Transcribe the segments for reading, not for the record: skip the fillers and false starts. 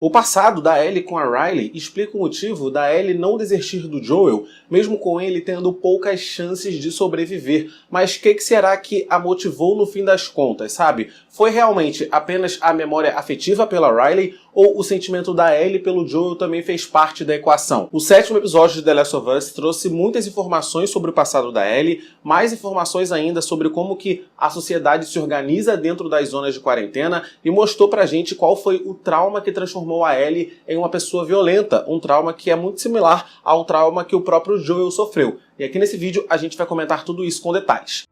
O passado da Ellie com a Riley explica o motivo da Ellie não desistir do Joel, mesmo com ele tendo poucas chances de sobreviver. Mas o que será que a motivou no fim das contas, sabe? Foi realmente apenas a memória afetiva pela Riley ou o sentimento da Ellie pelo Joel também fez parte da equação? O 7º episódio de The Last of Us trouxe muitas informações sobre o passado da Ellie, mais informações ainda sobre como que a sociedade se organiza dentro das zonas de quarentena e mostrou pra gente qual foi o trauma que transformou a Ellie em uma pessoa violenta, um trauma que é muito similar ao trauma que o próprio Joel sofreu. E aqui nesse vídeo a gente vai comentar tudo isso com detalhes.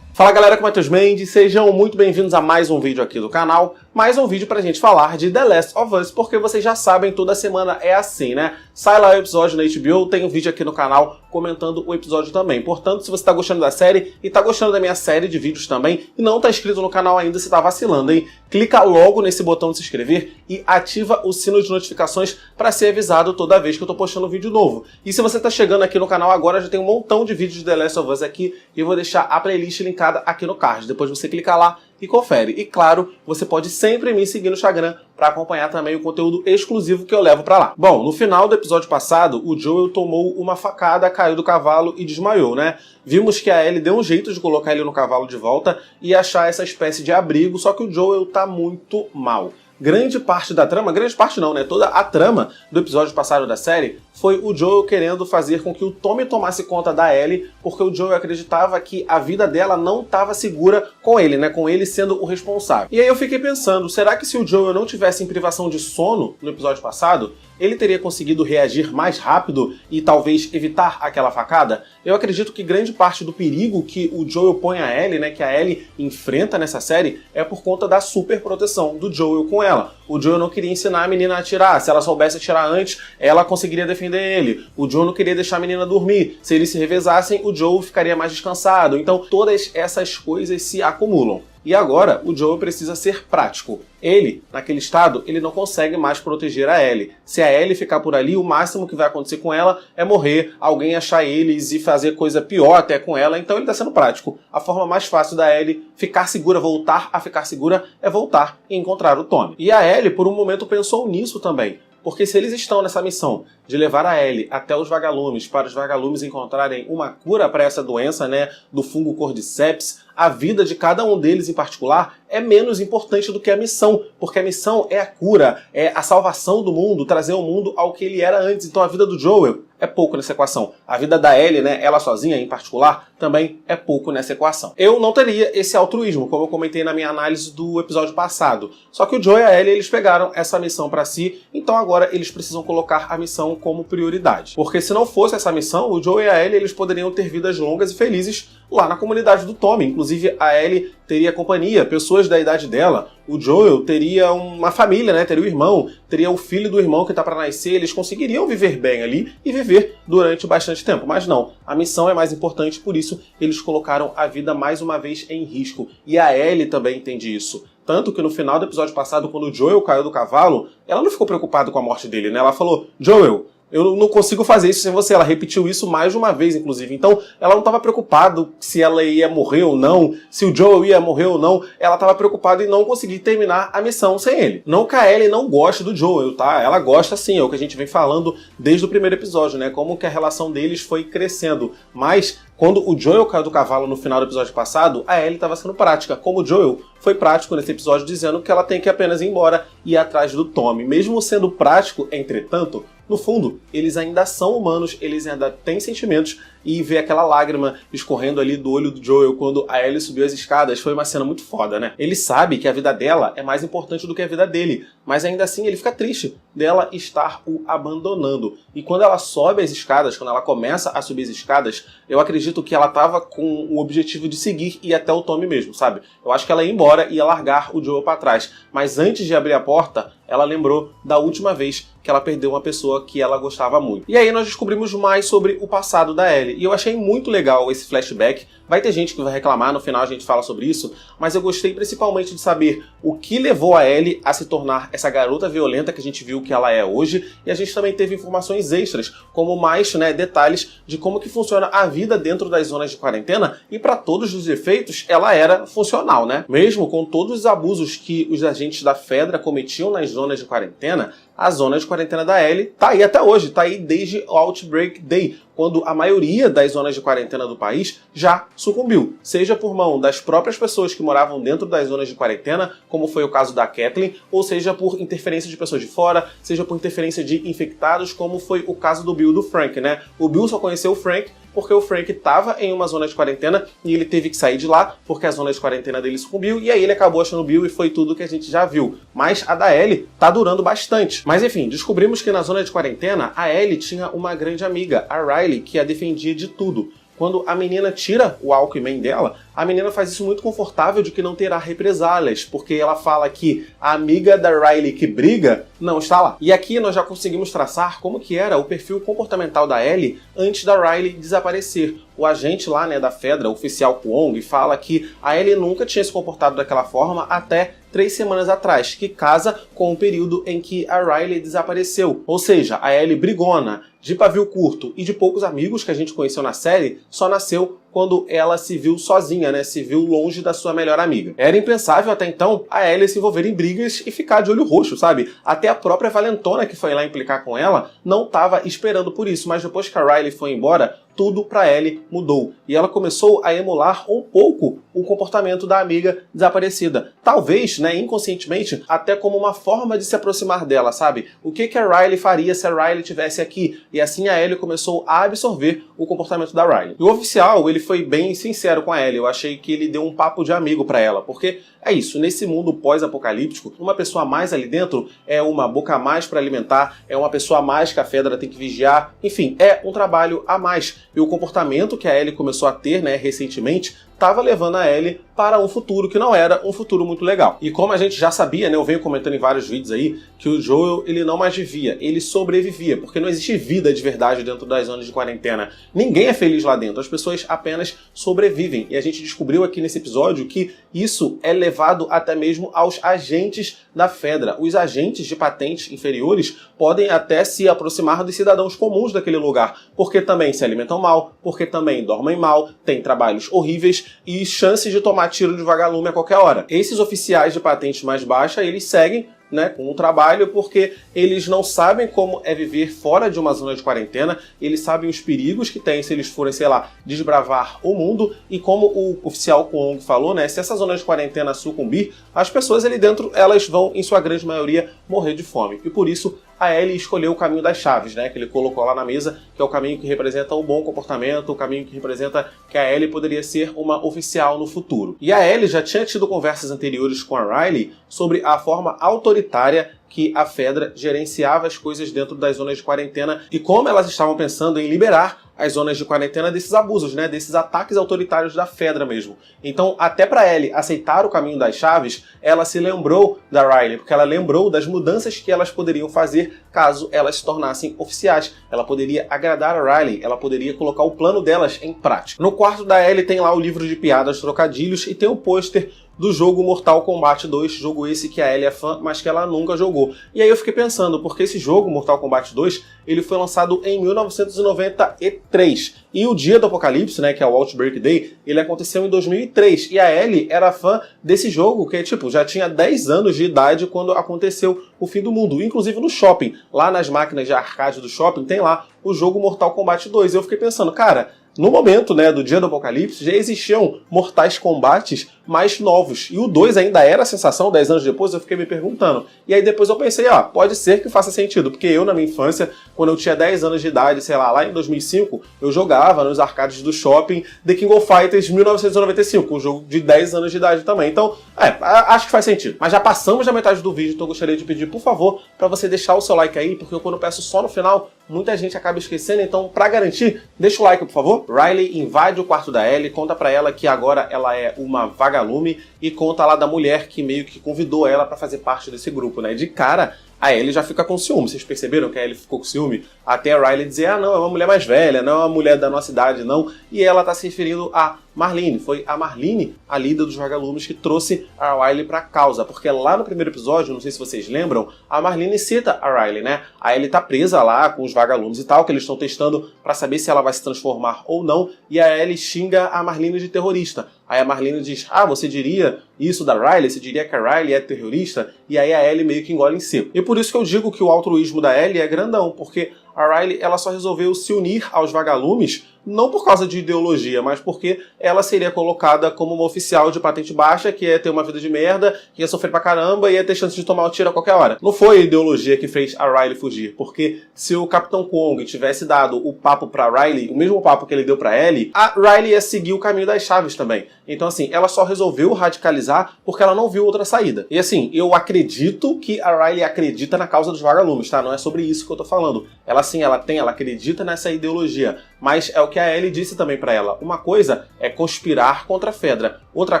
Fala galera, aqui é o Matheus Mendes, sejam muito bem-vindos a mais um vídeo aqui do canal, mais um vídeo pra gente falar de The Last of Us, porque vocês já sabem, toda semana é assim, né? Sai lá o episódio na HBO, tem um vídeo aqui no canal comentando o episódio também. Portanto, se você tá gostando da série e tá gostando da minha série de vídeos também e não tá inscrito no canal ainda, você tá vacilando, hein? Clica logo nesse botão de se inscrever e ativa o sino de notificações para ser avisado toda vez que eu tô postando um vídeo novo. E se você tá chegando aqui no canal agora, já tem um montão de vídeos de The Last of Us aqui e eu vou deixar a playlist linkada aqui no card. Depois você clica lá e confere. E claro, você pode sempre me seguir no Instagram para acompanhar também o conteúdo exclusivo que eu levo para lá. Bom, no final do episódio passado, o Joel tomou uma facada, caiu do cavalo e desmaiou, né? Vimos que a Ellie deu um jeito de colocar ele no cavalo de volta e achar essa espécie de abrigo, só que o Joel tá muito mal. Grande parte da trama, grande parte não, né? Toda a trama do episódio passado da série foi o Joel querendo fazer com que o Tommy tomasse conta da Ellie, porque o Joel acreditava que a vida dela não estava segura com ele, né? Com ele sendo o responsável. E aí eu fiquei pensando, será que se o Joel não tivesse em privação de sono no episódio passado, ele teria conseguido reagir mais rápido e talvez evitar aquela facada? Eu acredito que grande parte do perigo que o Joel põe a Ellie, né, que a Ellie enfrenta nessa série, é por conta da super proteção do Joel com ela. O Joel não queria ensinar a menina a atirar. Se ela soubesse atirar antes, ela conseguiria defender ele. O Joel não queria deixar a menina dormir. Se eles se revezassem, o Joel ficaria mais descansado. Então todas essas coisas se acumulam. E agora, o Joel precisa ser prático. Ele, naquele estado, ele não consegue mais proteger a Ellie. Se a Ellie ficar por ali, o máximo que vai acontecer com ela é morrer, alguém achar eles e fazer coisa pior até com ela. Então ele está sendo prático. A forma mais fácil da Ellie ficar segura, voltar a ficar segura, é voltar e encontrar o Tommy. E a Ellie, por um momento, pensou nisso também. Porque se eles estão nessa missão de levar a Ellie até os vagalumes, para os vagalumes encontrarem uma cura para essa doença, né, do fungo Cordyceps, a vida de cada um deles em particular é menos importante do que a missão, porque a missão é a cura, é a salvação do mundo, trazer o mundo ao que ele era antes. Então a vida do Joel é pouco nessa equação. A vida da Ellie, né, ela sozinha em particular, também é pouco nessa equação. Eu não teria esse altruísmo, como eu comentei na minha análise do episódio passado. Só que o Joel e a Ellie, eles pegaram essa missão para si, então agora eles precisam colocar a missão como prioridade. Porque se não fosse essa missão, o Joel e a Ellie, eles poderiam ter vidas longas e felizes lá na comunidade do Tommy. Inclusive, a Ellie teria companhia, pessoas da idade dela. O Joel teria uma família, né? Teria o irmão, teria o filho do irmão que tá para nascer. Eles conseguiriam viver bem ali e viver durante bastante tempo. Mas não, a missão é mais importante, por isso eles colocaram a vida mais uma vez em risco. E a Ellie também entende isso. Tanto que no final do episódio passado, quando o Joel caiu do cavalo, ela não ficou preocupada com a morte dele, né? Ela falou, Joel, eu não consigo fazer isso sem você. Ela repetiu isso mais de uma vez, inclusive. Então, ela não estava preocupada se ela ia morrer ou não, se o Joel ia morrer ou não. Ela estava preocupada em não conseguir terminar a missão sem ele. Não que a Ellie não goste do Joel, tá? Ela gosta sim, é o que a gente vem falando desde o primeiro episódio, né? Como que a relação deles foi crescendo. Mas quando o Joel caiu do cavalo no final do episódio passado, a Ellie estava sendo prática. Como o Joel foi prático nesse episódio, dizendo que ela tem que apenas ir embora e ir atrás do Tommy. Mesmo sendo prático, entretanto, no fundo, eles ainda são humanos, eles ainda têm sentimentos, e ver aquela lágrima escorrendo ali do olho do Joel quando a Ellie subiu as escadas foi uma cena muito foda, né? Ele sabe que a vida dela é mais importante do que a vida dele, mas ainda assim ele fica triste dela estar o abandonando. E quando ela sobe as escadas, quando ela começa a subir as escadas, eu acredito que ela tava com o objetivo de seguir e ir até o Tommy mesmo, sabe? Eu acho que ela ia embora e ia largar o Joel pra trás. Mas antes de abrir a porta, ela lembrou da última vez que ela perdeu uma pessoa que ela gostava muito. E aí nós descobrimos mais sobre o passado da Ellie. E eu achei muito legal esse flashback. Vai ter gente que vai reclamar, no final a gente fala sobre isso, mas eu gostei principalmente de saber o que levou a Ellie a se tornar essa garota violenta que a gente viu que ela é hoje, e a gente também teve informações extras, como mais, né, detalhes de como que funciona a vida dentro das zonas de quarentena, e para todos os efeitos, ela era funcional, né? Mesmo com todos os abusos que os agentes da Fedra cometiam nas zonas de quarentena, a zona de quarentena da Ellie tá aí até hoje, tá aí desde o Outbreak Day, quando a maioria das zonas de quarentena do país já sucumbiu, seja por mão das próprias pessoas que moravam dentro das zonas de quarentena, como foi o caso da Kathleen, ou seja por interferência de pessoas de fora, seja por interferência de infectados, como foi o caso do Bill e do Frank, né? O Bill só conheceu o Frank porque o Frank estava em uma zona de quarentena e ele teve que sair de lá porque a zona de quarentena dele sucumbiu e aí ele acabou achando o Bill e foi tudo que a gente já viu. Mas a da Ellie tá durando bastante. Mas enfim, descobrimos que na zona de quarentena a Ellie tinha uma grande amiga, a Riley, que a defendia de tudo. Quando a menina tira o Walkman dela, a menina faz isso muito confortável de que não terá represálias, porque ela fala que a amiga da Riley que briga não está lá. E aqui nós já conseguimos traçar como que era o perfil comportamental da Ellie antes da Riley desaparecer. O agente lá, né, da Fedra, o oficial Kwong, fala que a Ellie nunca tinha se comportado daquela forma até 3 semanas atrás, que casa com o período em que a Riley desapareceu. Ou seja, a Ellie brigona, de pavio curto e de poucos amigos que a gente conheceu na série, só nasceu quando ela se viu sozinha, né? Se viu longe da sua melhor amiga. Era impensável até então a Ellie se envolver em brigas e ficar de olho roxo, sabe? Até a própria Valentona, que foi lá implicar com ela, não estava esperando por isso, mas depois que a Riley foi embora, tudo pra Ellie mudou. E ela começou a emular um pouco o comportamento da amiga desaparecida. Talvez, né, inconscientemente, até como uma forma de se aproximar dela, sabe? O que a Riley faria se a Riley estivesse aqui? E assim a Ellie começou a absorver o comportamento da Riley. E o oficial, ele foi bem sincero com a Ellie. Eu achei que ele deu um papo de amigo pra ela, porque é isso, nesse mundo pós-apocalíptico, uma pessoa a mais ali dentro é uma boca a mais para alimentar, é uma pessoa a mais que a Fedra tem que vigiar, enfim, é um trabalho a mais. E o comportamento que a Ellie começou a ter, né, recentemente, estava levando a Ellie para um futuro que não era um futuro muito legal. E como a gente já sabia, né, eu venho comentando em vários vídeos aí, que o Joel, ele não mais vivia, ele sobrevivia, porque não existe vida de verdade dentro das zonas de quarentena. Ninguém é feliz lá dentro, as pessoas apenas sobrevivem. E a gente descobriu aqui nesse episódio que isso é levado até mesmo aos agentes da Fedra. Os agentes de patentes inferiores podem até se aproximar dos cidadãos comuns daquele lugar, porque também se alimentam mal, porque também dormem mal, têm trabalhos horríveis e chances de tomar tiro de vagalume a qualquer hora. Esses oficiais de patente mais baixa, eles seguem, né, com o trabalho, porque eles não sabem como é viver fora de uma zona de quarentena, eles sabem os perigos que tem se eles forem, sei lá, desbravar o mundo, e como o oficial Kwong falou, né, se essa zona de quarentena sucumbir, as pessoas ali dentro, elas vão, em sua grande maioria, morrer de fome. E por isso, a Ellie escolheu o caminho das chaves, né, que ele colocou lá na mesa, que é o caminho que representa o bom comportamento, o caminho que representa que a Ellie poderia ser uma oficial no futuro. E a Ellie já tinha tido conversas anteriores com a Riley sobre a forma autoritária que a Fedra gerenciava as coisas dentro das zonas de quarentena e como elas estavam pensando em liberar as zonas de quarentena desses abusos, né, desses ataques autoritários da Fedra mesmo. Então, até para Ellie aceitar o caminho das chaves, ela se lembrou da Riley, porque ela lembrou das mudanças que elas poderiam fazer caso elas se tornassem oficiais. Ela poderia agradar a Riley, ela poderia colocar o plano delas em prática. No quarto da Ellie tem lá o livro de piadas, trocadilhos e tem o pôster do jogo Mortal Kombat 2, jogo esse que a Ellie é fã, mas que ela nunca jogou. E aí eu fiquei pensando, porque esse jogo, Mortal Kombat 2, ele foi lançado em 1993. E o dia do apocalipse, né, que é o Outbreak Day, ele aconteceu em 2003. E a Ellie era fã desse jogo, que tipo, já tinha 10 anos de idade quando aconteceu o fim do mundo. Inclusive no shopping, lá nas máquinas de arcade do shopping, tem lá o jogo Mortal Kombat 2. E eu fiquei pensando, cara, no momento, né, do dia do apocalipse, já existiam Mortais Kombates mais novos. E o 2 ainda era a sensação, 10 anos depois, eu fiquei me perguntando. E aí depois eu pensei, pode ser que faça sentido, porque eu, na minha infância, quando eu tinha 10 anos de idade, sei lá em 2005, eu jogava nos arcades do shopping The King of Fighters 1995, um jogo de 10 anos de idade também. Então, acho que faz sentido. Mas já passamos da metade do vídeo, então eu gostaria de pedir, por favor, para você deixar o seu like aí, porque quando eu peço só no final, muita gente acaba esquecendo, então, pra garantir, deixa o like, por favor. Riley invade o quarto da Ellie, conta pra ela que agora ela é uma vagalume e conta lá da mulher que meio que convidou ela pra fazer parte desse grupo, né? De cara, a Ellie já fica com ciúme. Vocês perceberam que a Ellie ficou com ciúme? Até a Riley dizer, não, é uma mulher mais velha, não é uma mulher da nossa idade, não. E ela tá se referindo a Marlene. Foi a Marlene, a líder dos vagalumes, que trouxe a Riley pra causa. Porque lá no primeiro episódio, não sei se vocês lembram, a Marlene cita a Riley, né? A Ellie tá presa lá com os vagalumes e tal, que eles estão testando pra saber se ela vai se transformar ou não. E a Ellie xinga a Marlene de terrorista. Aí a Marlene diz, você diria isso da Riley, você diria que a Riley é terrorista, e aí a Ellie meio que engole em seco. E por isso que eu digo que o altruísmo da Ellie é grandão, porque a Riley ela só resolveu se unir aos vagalumes não por causa de ideologia, mas porque ela seria colocada como uma oficial de patente baixa, que ia ter uma vida de merda, que ia sofrer pra caramba e ia ter chance de tomar um tiro a qualquer hora. Não foi a ideologia que fez a Riley fugir, porque se o Capitão Kong tivesse dado o papo pra Riley, o mesmo papo que ele deu pra Ellie, a Riley ia seguir o caminho das chaves também. Então assim, ela só resolveu radicalizar porque ela não viu outra saída. E assim, eu acredito que a Riley acredita na causa dos vagalumes, tá? Não é sobre isso que eu tô falando. Ela sim, ela acredita nessa ideologia, mas é o que a Ellie disse também pra ela. Uma coisa é conspirar contra a Fedra, outra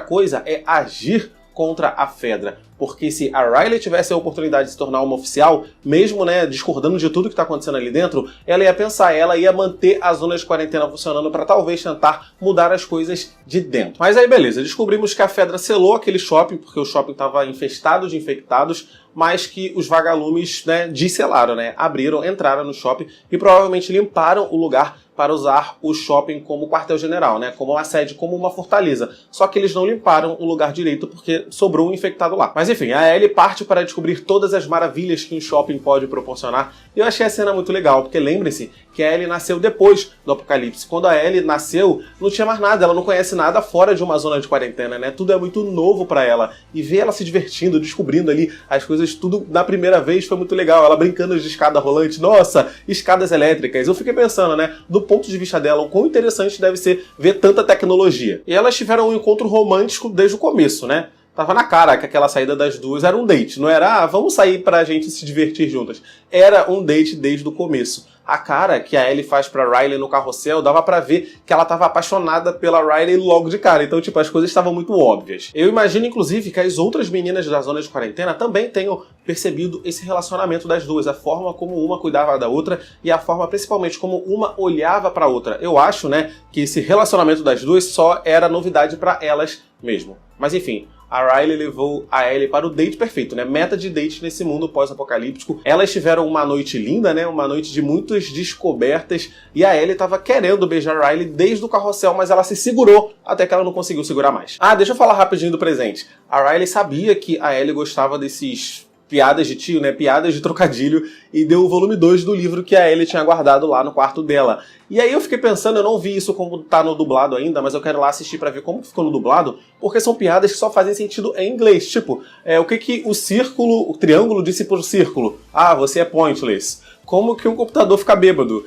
coisa é agir contra a Fedra. Porque se a Riley tivesse a oportunidade de se tornar uma oficial, mesmo, né, discordando de tudo que tá acontecendo ali dentro, ela ia pensar, ela ia manter a zona de quarentena funcionando para talvez tentar mudar as coisas de dentro. Mas aí beleza, descobrimos que a Fedra selou aquele shopping, porque o shopping estava infestado de infectados, mas que os vagalumes, né, desselaram, né, abriram, entraram no shopping e provavelmente limparam o lugar para usar o shopping como quartel-general, né, como uma sede, como uma fortaleza. Só que eles não limparam o lugar direito porque sobrou um infectado lá. Mas enfim, a Ellie parte para descobrir todas as maravilhas que um shopping pode proporcionar. E eu achei a cena muito legal, porque lembre-se que a Ellie nasceu depois do apocalipse. Quando a Ellie nasceu, não tinha mais nada, ela não conhece nada fora de uma zona de quarentena, né? Tudo é muito novo para ela. E ver ela se divertindo, descobrindo ali as coisas tudo na primeira vez foi muito legal. Ela brincando de escada rolante, nossa, escadas elétricas. Eu fiquei pensando, né, do ponto de vista dela, o quão interessante deve ser ver tanta tecnologia. E elas tiveram um encontro romântico desde o começo, né? Tava na cara que aquela saída das duas era um date. Não era, vamos sair pra gente se divertir juntas. Era um date desde o começo. A cara que a Ellie faz pra Riley no carrossel dava pra ver que ela tava apaixonada pela Riley logo de cara. Então, tipo, as coisas estavam muito óbvias. Eu imagino, inclusive, que as outras meninas da zona de quarentena também tenham percebido esse relacionamento das duas. A forma como uma cuidava da outra e a forma, principalmente, como uma olhava pra outra. Eu acho, né, que esse relacionamento das duas só era novidade pra elas mesmo. Mas, enfim, a Riley levou a Ellie para o date perfeito, né? Meta de date nesse mundo pós-apocalíptico. Elas tiveram uma noite linda, né? Uma noite de muitas descobertas. E a Ellie estava querendo beijar a Riley desde o carrossel, mas ela se segurou até que ela não conseguiu segurar mais. Ah, deixa eu falar rapidinho do presente. A Riley sabia que a Ellie gostava desses piadas de tio, né? Piadas de trocadilho, e deu o volume 2 do livro que a Ellie tinha guardado lá no quarto dela. E aí eu fiquei pensando, eu não vi isso como tá no dublado ainda, mas eu quero lá assistir pra ver como ficou no dublado, porque são piadas que só fazem sentido em inglês. Tipo, o que o círculo, o triângulo disse pro círculo? Ah, você é pointless. Como que um computador fica bêbado,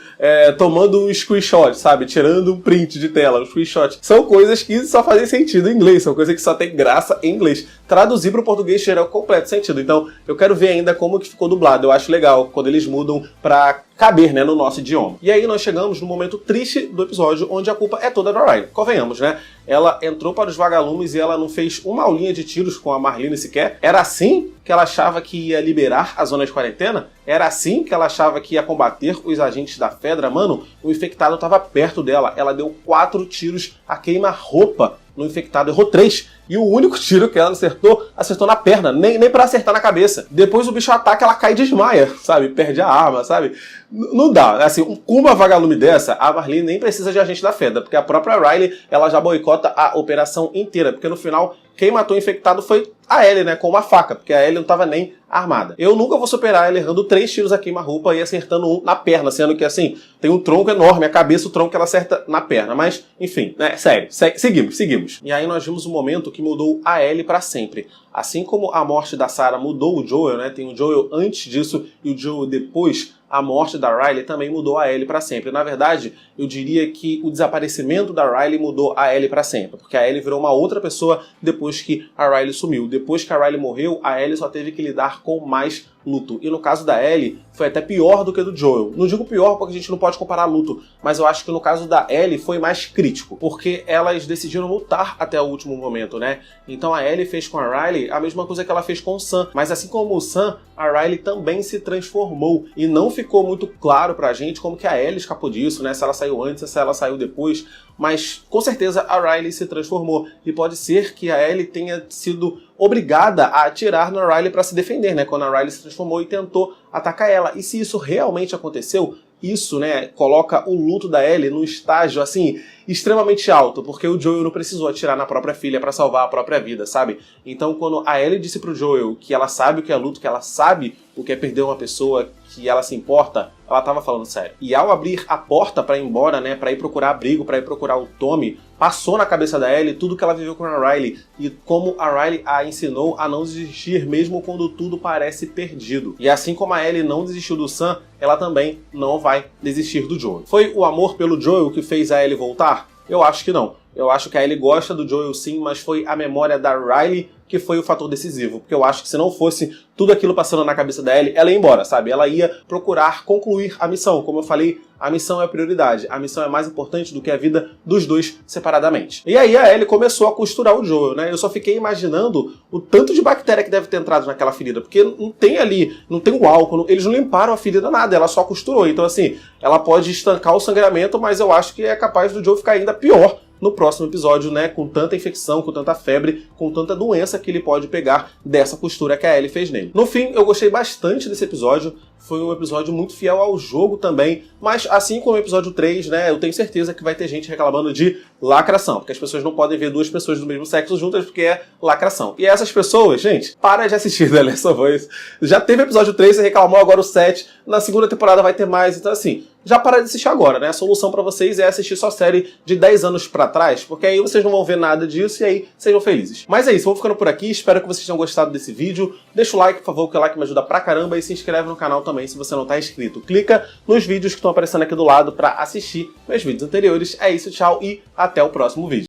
tomando um screenshot, sabe? Tirando um print de tela, um screenshot. São coisas que só fazem sentido em inglês, são coisas que só tem graça em inglês. Traduzir para o português geral completo sentido. Então, eu quero ver ainda como que ficou dublado. Eu acho legal quando eles mudam para caber, né, no nosso idioma. E aí nós chegamos no momento triste do episódio, onde a culpa é toda da Riley. Convenhamos, né? Ela entrou para os vagalumes e ela não fez uma aulinha de tiros com a Marlene sequer. Era assim que ela achava que ia liberar a zona de quarentena? Era assim que ela achava que ia combater os agentes da Fedra? Mano, o infectado estava perto dela. Ela deu 4 tiros a queima-roupa no infectado, errou 3. E o único tiro que ela acertou na perna, nem pra acertar na cabeça. Depois o bicho ataca, ela cai e desmaia, sabe? Perde a arma, sabe? Não dá. Assim, com uma vagalume dessa, a Marlene nem precisa de agente da Fedra, porque a própria Riley, ela já boicota a operação inteira, porque no final, quem matou o infectado foi a Ellie, né? Com uma faca, porque a Ellie não tava nem armada. Eu nunca vou superar ela errando 3 tiros a queima-roupa e acertando um na perna, sendo que, assim, tem um tronco enorme, a cabeça, o tronco que ela acerta na perna. Mas, enfim, né? Sério, seguimos. E aí nós vimos um momento que mudou a Ellie pra sempre. Assim como a morte da Sarah mudou o Joel, né? Tem o Joel antes disso e o Joel depois. A morte da Riley também mudou a Ellie para sempre. Na verdade, eu diria que o desaparecimento da Riley mudou a Ellie para sempre, porque a Ellie virou uma outra pessoa depois que a Riley sumiu. Depois que a Riley morreu, a Ellie só teve que lidar com mais luto. E no caso da Ellie, foi até pior do que do Joel. Não digo pior porque a gente não pode comparar luto, mas eu acho que no caso da Ellie foi mais crítico, porque elas decidiram lutar até o último momento, né? Então a Ellie fez com a Riley a mesma coisa que ela fez com o Sam, mas assim como o Sam, a Riley também se transformou, e não ficou muito claro pra gente como que a Ellie escapou disso, né? Se ela saiu antes, se ela saiu depois, mas com certeza a Riley se transformou, e pode ser que a Ellie tenha sido obrigada a atirar na Riley para se defender, né? Quando a Riley se transformou e tentou atacar ela. E se isso realmente aconteceu, isso, né, coloca o luto da Ellie num estágio, assim, extremamente alto, porque o Joel não precisou atirar na própria filha pra salvar a própria vida, sabe? Então quando a Ellie disse pro Joel que ela sabe o que é luto, que ela sabe o que é perder uma pessoa que ela se importa, ela tava falando sério. E ao abrir a porta pra ir embora, né, pra ir procurar abrigo, pra ir procurar o Tommy, passou na cabeça da Ellie tudo que ela viveu com a Riley e como a Riley a ensinou a não desistir mesmo quando tudo parece perdido. E assim como a Ellie não desistiu do Sam, ela também não vai desistir do Joel. Foi o amor pelo Joel que fez a Ellie voltar? Eu acho que não. Eu acho que a Ellie gosta do Joel sim, mas foi a memória da Riley que foi o fator decisivo. Porque eu acho que se não fosse tudo aquilo passando na cabeça da Ellie, ela ia embora, sabe? Ela ia procurar concluir a missão. Como eu falei, a missão é a prioridade. A missão é mais importante do que a vida dos dois separadamente. E aí a Ellie começou a costurar o Joel, né? Eu só fiquei imaginando o tanto de bactéria que deve ter entrado naquela ferida. Porque não tem ali, não tem o álcool, eles não limparam a ferida nada, ela só costurou. Então assim, ela pode estancar o sangramento, mas eu acho que é capaz do Joel ficar ainda pior no próximo episódio, né, com tanta infecção, com tanta febre, com tanta doença que ele pode pegar dessa costura que a Ellie fez nele. No fim, eu gostei bastante desse episódio, foi um episódio muito fiel ao jogo também, mas assim como o episódio 3, né, eu tenho certeza que vai ter gente reclamando de lacração, porque as pessoas não podem ver duas pessoas do mesmo sexo juntas porque é lacração. E essas pessoas, gente, para de assistir The Last of Us. Já teve episódio 3, você reclamou, agora o 7, na segunda temporada vai ter mais, então assim, já para de assistir agora, né? A solução pra vocês é assistir só série de 10 anos pra trás, porque aí vocês não vão ver nada disso e aí sejam felizes. Mas é isso, vou ficando por aqui, espero que vocês tenham gostado desse vídeo. Deixa o like, por favor, que o like me ajuda pra caramba, e se inscreve no canal também se você não tá inscrito. Clica nos vídeos que estão aparecendo aqui do lado pra assistir meus vídeos anteriores. É isso, tchau e até o próximo vídeo.